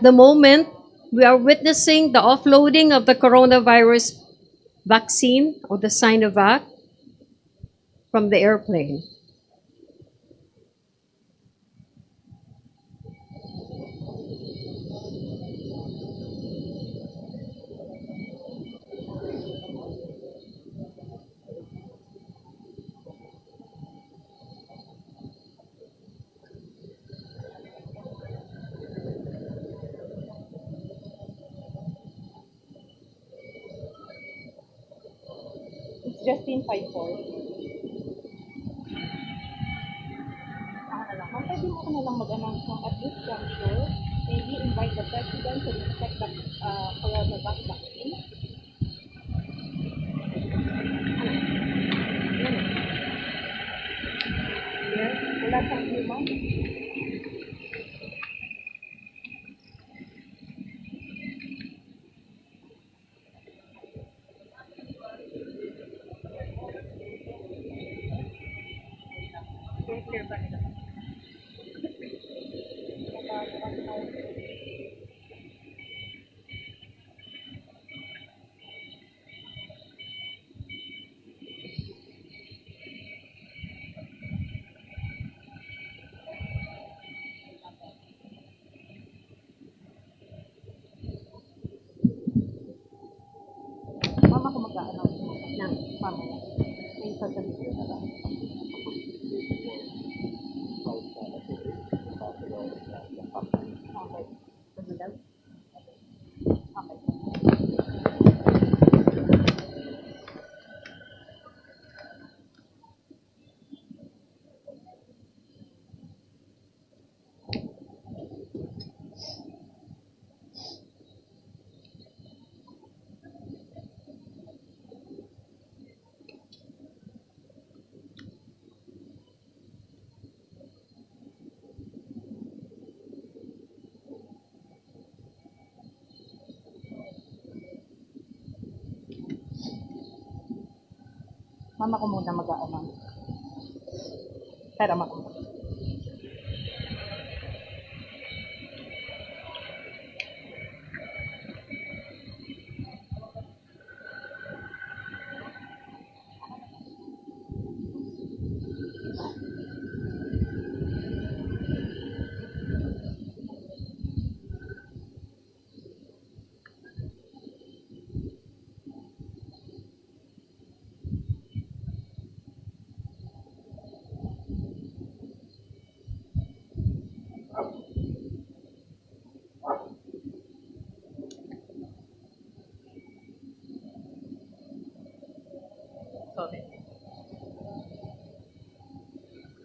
the moment, we are witnessing the offloading of the coronavirus vaccine, or the SINOVAC, from the airplane. It's Justin 54. Ma'am, pwede mo ko na lang mag-announce ng at this juncture, maybe invite the President to inspect the coronavirus vaccine. Yes, wala siyang view, ma'am. Clear ba nila? Mama ko mag-a-announce ng mamaya. May sasabihin na lang. Mama ko muna mag-a-announce. Pero mama ko.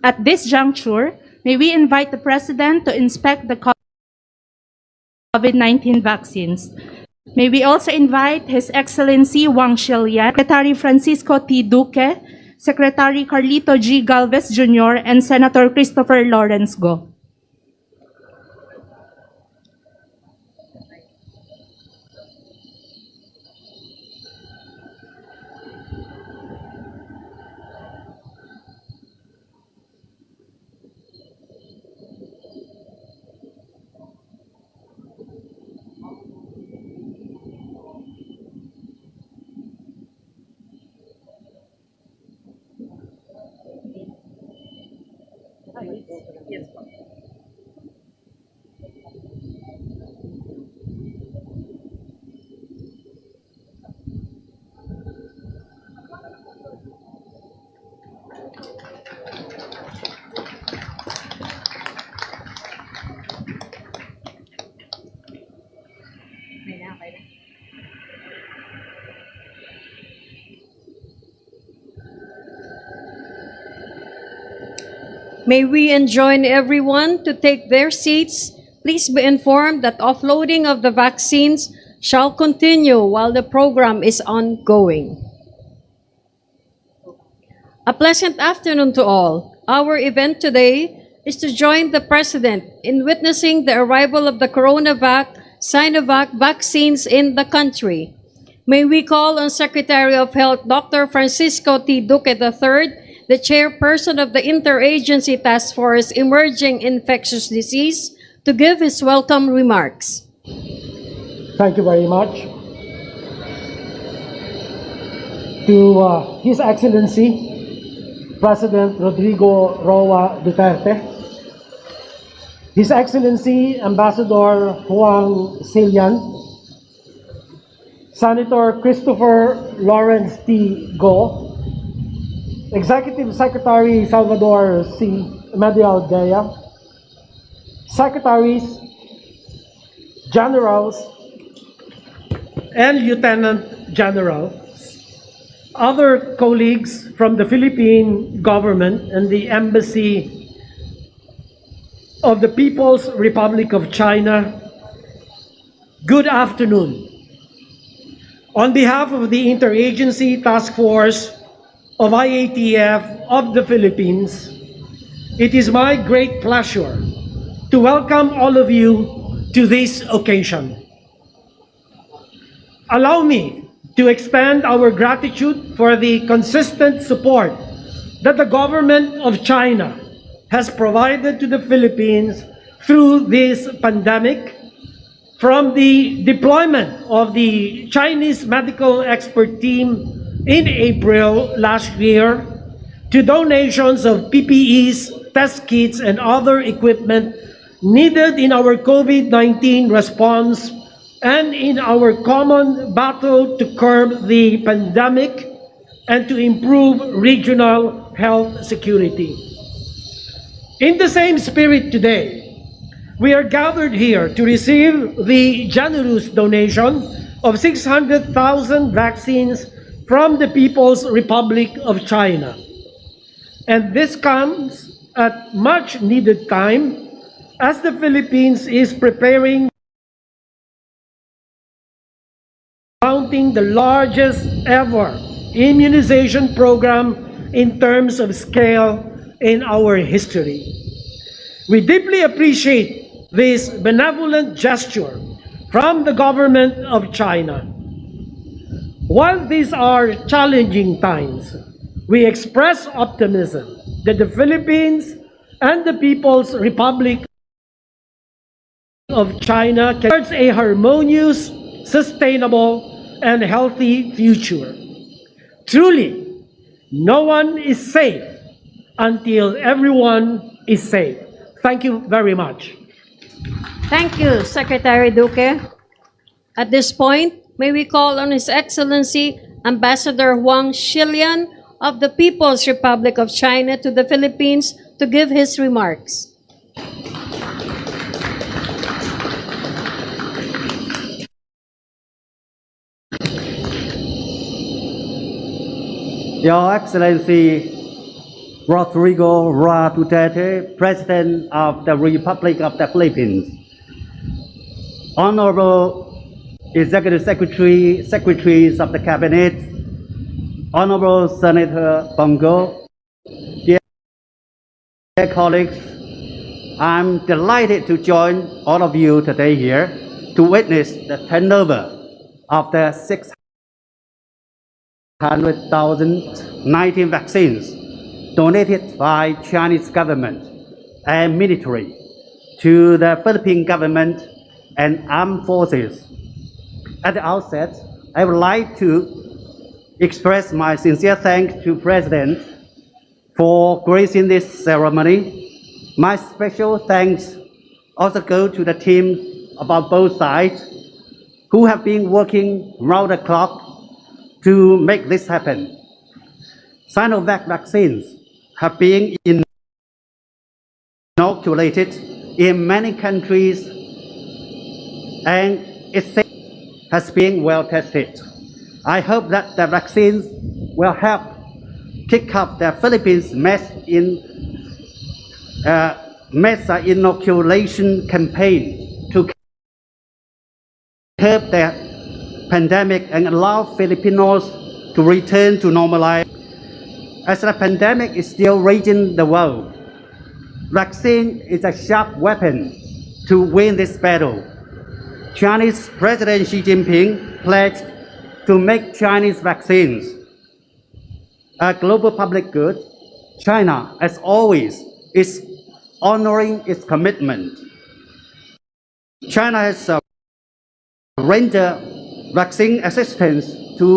At this juncture, may we invite the President to inspect the COVID-19 vaccines. May we also invite His Excellency Wang Shilian, Secretary Francisco T. Duque, Secretary Carlito G. Galvez Jr., and Senator Christopher Lawrence Go. Yes, May we enjoin everyone to take their seats. Please be informed that offloading of the vaccines shall continue while the program is ongoing. A pleasant afternoon to all. Our event today is to join the President in witnessing the arrival of the SINOVAC vaccines in the country. May we call on Secretary of Health Dr. Francisco T. Duque III, the chairperson of the Interagency Task Force Emerging Infectious Disease, to give his welcome remarks. Thank you very much. To His Excellency, President Rodrigo Roa Duterte, His Excellency Ambassador Huang Xilian, Senator Christopher Lawrence T. Go, Executive Secretary Salvador C. Medialdea, Secretaries, Generals, and Lieutenant Generals, other colleagues from the Philippine government and the Embassy of the People's Republic of China, good afternoon. On behalf of the Interagency Task Force of IATF of the Philippines, it is my great pleasure to welcome all of you to this occasion. Allow me to extend our gratitude for the consistent support that the government of China has provided to the Philippines through this pandemic, from the deployment of the Chinese medical expert team in April last year, to donations of PPEs, test kits, and other equipment needed in our COVID-19 response and in our common battle to curb the pandemic and to improve regional health security. In the same spirit today, we are gathered here to receive the generous donation of 600,000 vaccines from the People's Republic of China. And this comes at much needed time as the Philippines is preparing, mounting the largest ever immunization program in terms of scale in our history. We deeply appreciate this benevolent gesture from the government of China. While these are challenging times, we express optimism that the Philippines and the People's Republic of China can towards a harmonious, sustainable, and healthy future. Truly, no one is safe until everyone is safe. Thank you very much. Thank you, Secretary Duque. At this point, may we call on His Excellency Ambassador Huang Xilian of the People's Republic of China to the Philippines to give his remarks. Your Excellency Rodrigo Roa Duterte, President of the Republic of the Philippines, Honorable Executive Secretary, Secretaries of the Cabinet, Honorable Senator Bongo, dear colleagues, I'm delighted to join all of you today here to witness the turnover of the 600,019 vaccines donated by Chinese government and military to the Philippine government and armed forces. At the outset, I would like to express my sincere thanks to President for gracing this ceremony. My special thanks also go to the team about both sides who have been working round the clock to make this happen. SINOVAC vaccines have been inoculated in many countries and it has been well tested. I hope that the vaccines will help kick off the Philippines mass inoculation campaign to curb the pandemic and allow Filipinos to return to normal life. As the pandemic is still raging the world, vaccine is a sharp weapon to win this battle. Chinese President Xi Jinping pledged to make Chinese vaccines a global public good. China, as always, is honoring its commitment. China has render vaccine assistance to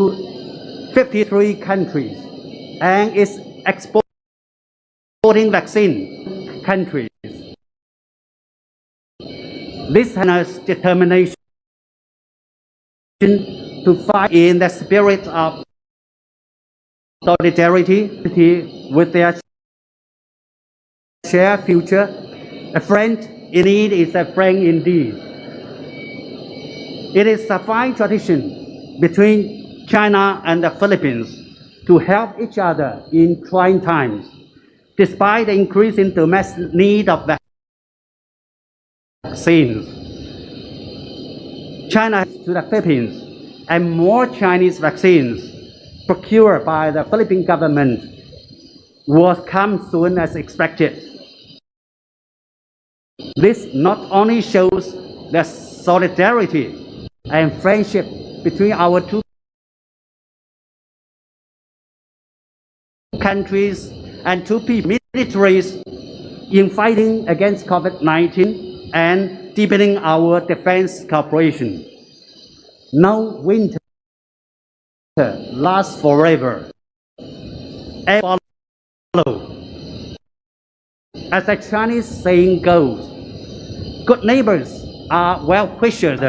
53 countries and is exporting vaccine countries. This has determination to fight in the spirit of solidarity with their shared future. A friend in need is a friend indeed. It is a fine tradition between China and the Philippines to help each other in trying times. Despite the increasing domestic need of vaccines, China to the Philippines, and more Chinese vaccines procured by the Philippine government will come soon as expected. This not only shows the solidarity and friendship between our two countries and two militaries in fighting against COVID-19 and deepening our defense cooperation. No winter lasts forever. And follow. As the Chinese saying goes, good neighbors are well-wishers.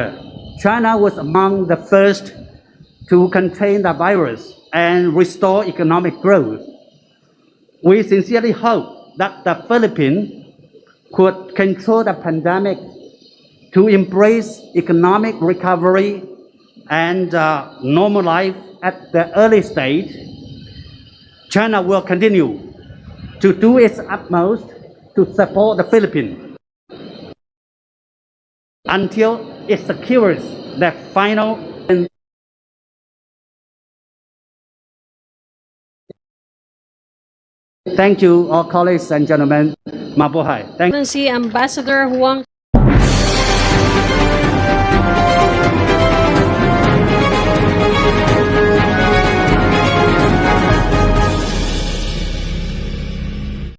China was among the first to contain the virus and restore economic growth. We sincerely hope that the Philippines could control the pandemic to embrace economic recovery and normal life at the early stage. China will continue to do its utmost to support the Philippines until it secures the final and thank you, all colleagues and gentlemen. Mabuhay. Thank you. Si Ambassador Huang